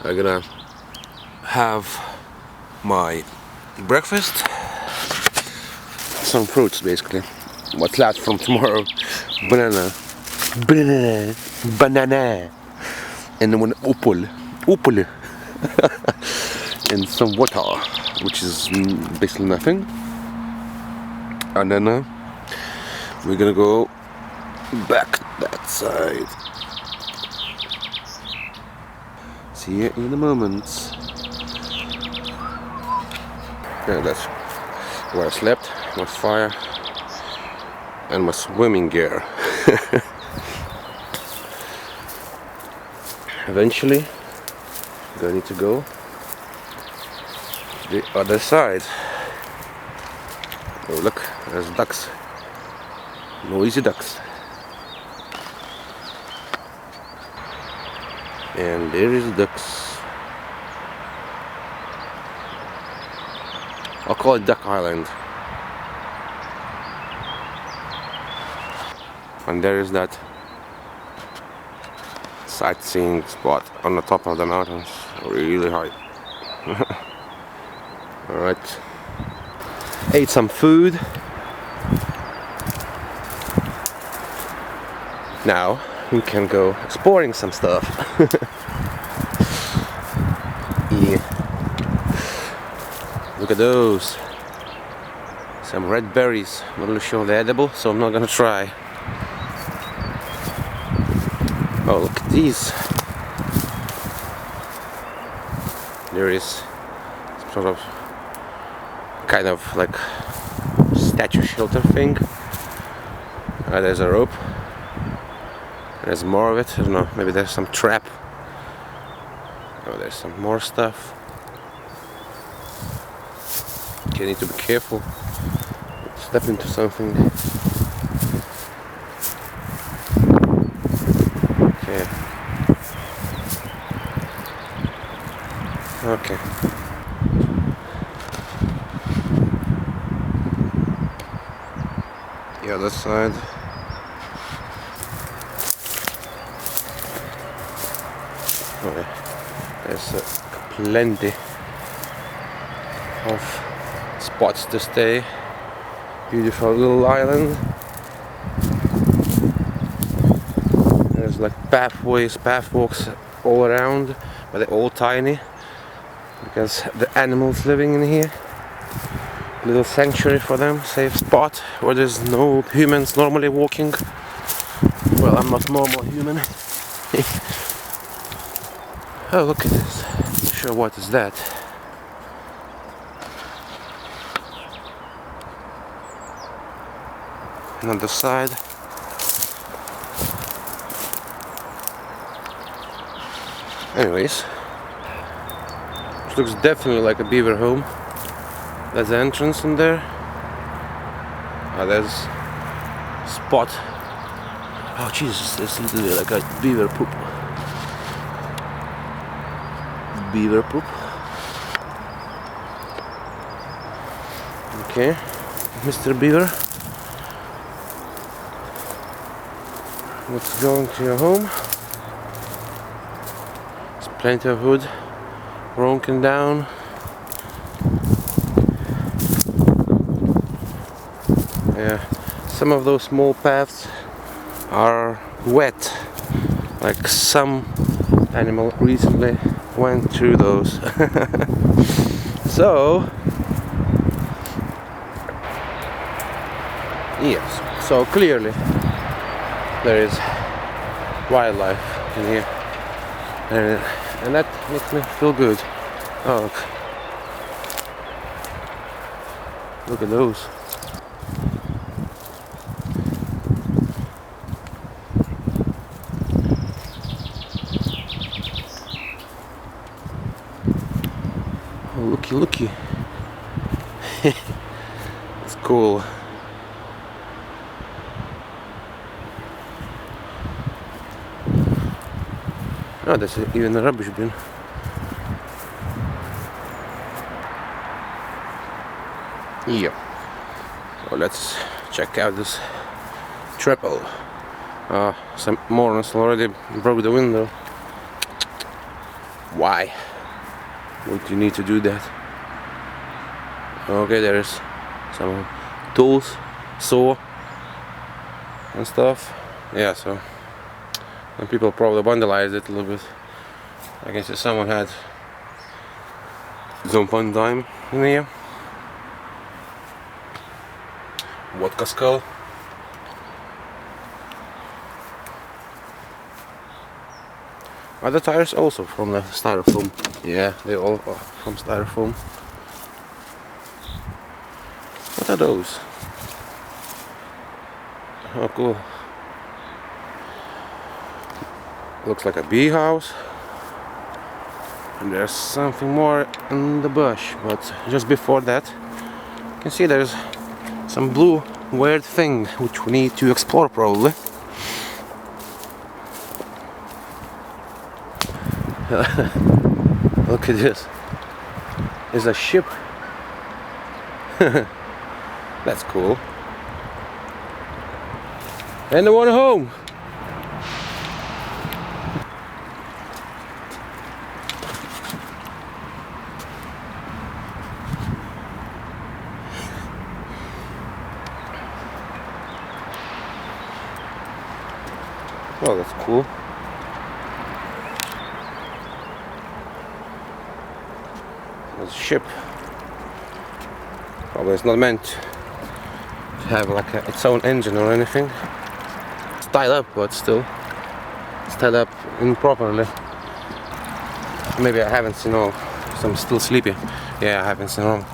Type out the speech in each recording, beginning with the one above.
I'm gonna have my breakfast, some fruits basically, what's left from tomorrow, banana, and then one opal, and some water, which is basically nothing. And then we're gonna go back that side. See you in a moment. Yeah, that's where I slept, my fire, and my swimming gear. Eventually, I'm gonna need to go the other side. Oh look, there's ducks. Noisy ducks. And there is ducks. I'll call it Duck Island. And there is that sightseeing spot on the top of the mountains, really high. Alright. Ate some food. Now we can go exploring some stuff. Yeah. Look at those. Some red berries. Not really sure they're edible, so I'm not gonna try. Oh, look at these. There is some sort of kind of like statue shelter thing. There's a rope. There's more of it. I don't know, maybe there's some trap. Oh, there's some more stuff. You need to be careful. Step into something. Okay. Okay. The other side. Okay. There's plenty of spots to stay. Beautiful little island. There's like pathwalks all around, but they're all tiny because the animals living in here. Little sanctuary for them, safe spot where there's no humans normally walking. Well, I'm not normal human. Oh, look at this. Not sure what is that. Another side. Anyways, it looks definitely like a beaver home. There's the entrance in there. There's spot. Oh Jesus, it's literally like a beaver poop. Beaver poop. Okay, Mr. Beaver. Let's go into your home. There's plenty of wood broken down. Yeah, some of those small paths are wet, like some animal recently went through those. So yes, so clearly there is wildlife in here, and that makes me feel good. Oh, look at those. Oh, looky. It's cool. Oh, there's even a rubbish bin. Yeah. So let's check out this triple. Some morons already broke the window. Why would you need to do that? Okay, there's some tools, saw and stuff. Yeah, so and people probably vandalized it a little bit. I guess if someone had some fun time in here. Vodka skull. Are the tires also from the styrofoam? Yeah, they all are from styrofoam. What are those? Oh, cool. Looks like a bee house. And there's something more in the bush, but just before that, you can see there's some blue weird thing which we need to explore probably. Look at this. It's a ship. That's cool. Anyone home? Oh, that's cool. It's a ship. Probably it's not meant to have like its own engine or anything. It's tied up, but still, it's tied up improperly. Maybe I haven't seen all, so I'm still sleepy. Yeah, I haven't seen all.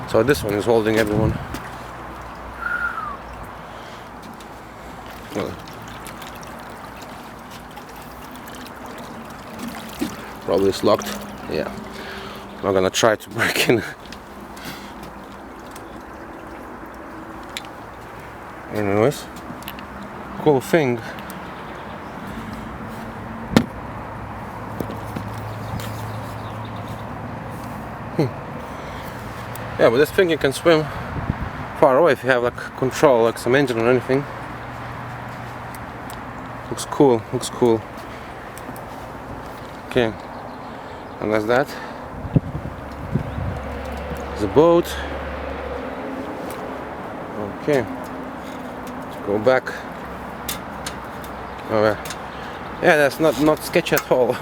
So this one is holding everyone. Well, probably it's locked. Yeah. I'm gonna try to break in. Anyways, cool thing. Yeah, but this thing you can swim far away if you have like control, like some engine or anything. Looks cool, looks cool. Okay, and that's that. There's a boat. Okay, let's go back. Oh yeah, that's not sketchy at all.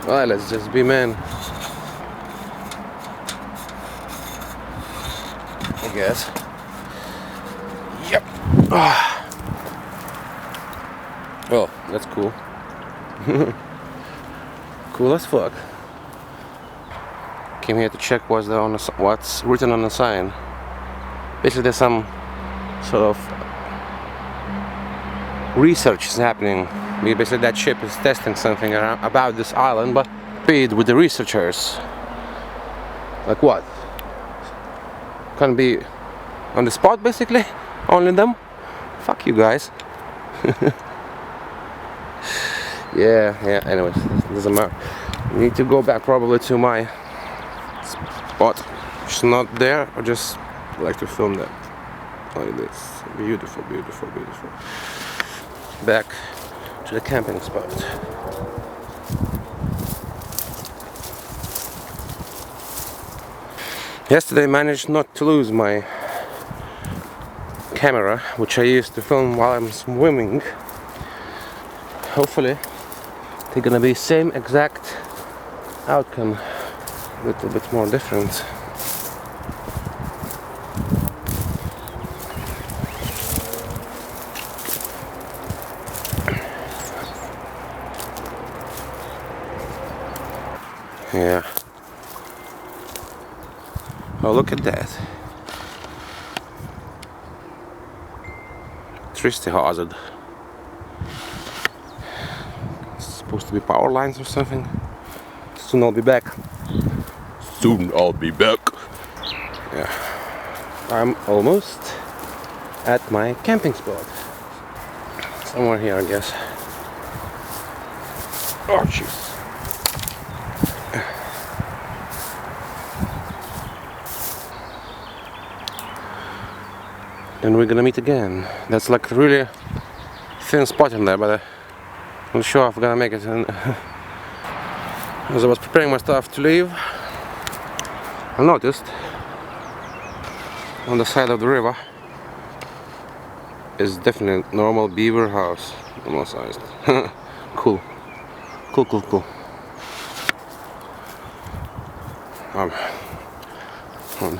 Alright, let's just be men, I guess. Yep. Oh, that's cool. Cool as fuck. Came here to check what's written on the sign. Basically, there's some sort of research is happening. Basically, that ship is testing something about this island, but paid with the researchers. Like what? Can be on the spot, basically. Only them. Fuck you guys. Yeah. Anyways, doesn't matter. Need to go back probably to my spot. It's not there. I just like to film that like this. Beautiful. Back to the camping spot. Yesterday I managed not to lose my camera, which I used to film while I'm swimming. Hopefully they're gonna be same exact outcome, a little bit more different. Yeah. Oh, look at that. Electricity hazard. It's supposed to be power lines or something. Soon I'll be back. Yeah. I'm almost at my camping spot. Somewhere here, I guess. Oh, jeez. Then we're gonna meet again. That's like really thin spot in there, but I'm not sure if I'm gonna make it. As I was preparing my stuff to leave, I noticed on the side of the river is definitely normal beaver house, normal sized. Cool. Cool. On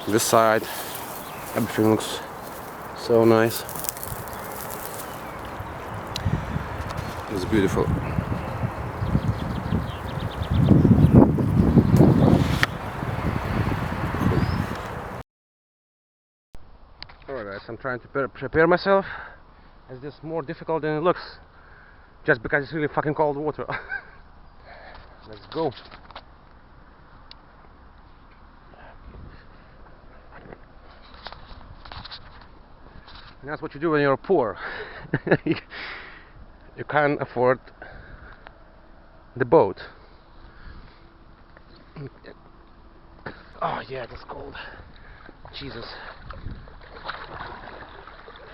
this side, everything looks so nice. It's beautiful. Alright guys, I'm trying to prepare myself. It's just more difficult than it looks, just because it's really fucking cold water. Let's go. And that's what you do when you're poor. You can't afford the boat. Oh yeah, that's cold. Jesus.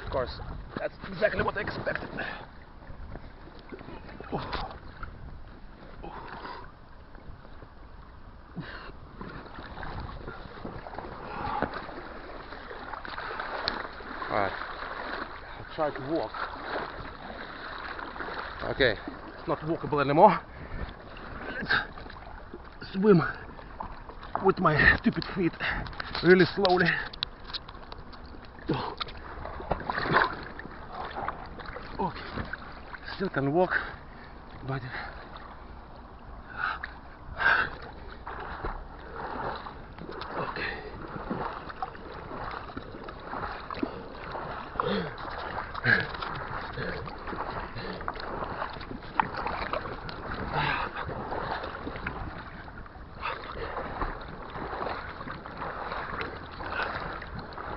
Of course, that's exactly what I expected. Alright, I'll try to walk. Okay, it's not walkable anymore. Let's swim with my stupid feet really slowly. Okay, still can walk, but okay.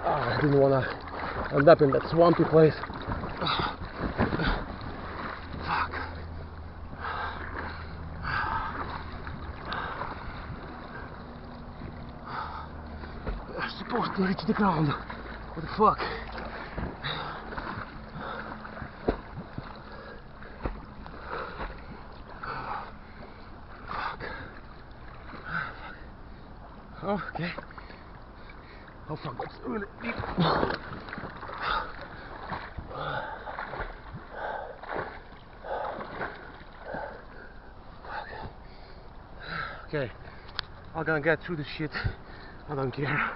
I didn't want to end up in that swampy place. Fuck. I'm supposed to reach the ground. What the fuck? Oh, okay. Oh fuck, that's really deep. Okay, I'm gonna get through this shit. I don't care.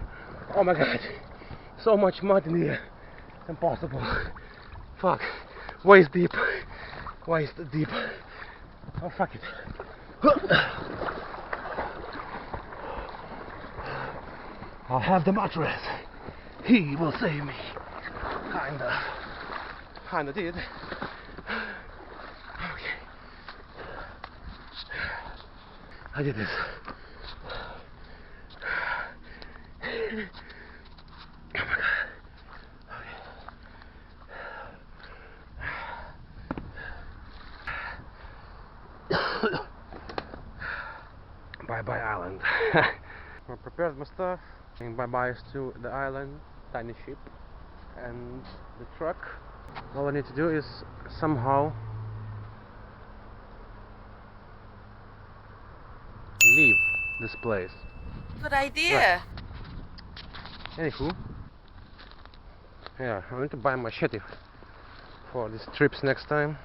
Oh my god, so much mud in here. It's impossible. Fuck, waist deep. Waist deep. Oh fuck it. I'll have the mattress. He will save me. Kinda did. Okay. I did this. Oh my god. Okay. Bye-bye island. I prepared my stuff. Saying bye-byes to the island, tiny ship, and the truck. All I need to do is somehow leave this place. Good idea. Right. Anywho, yeah, I need to buy machete for these trips next time.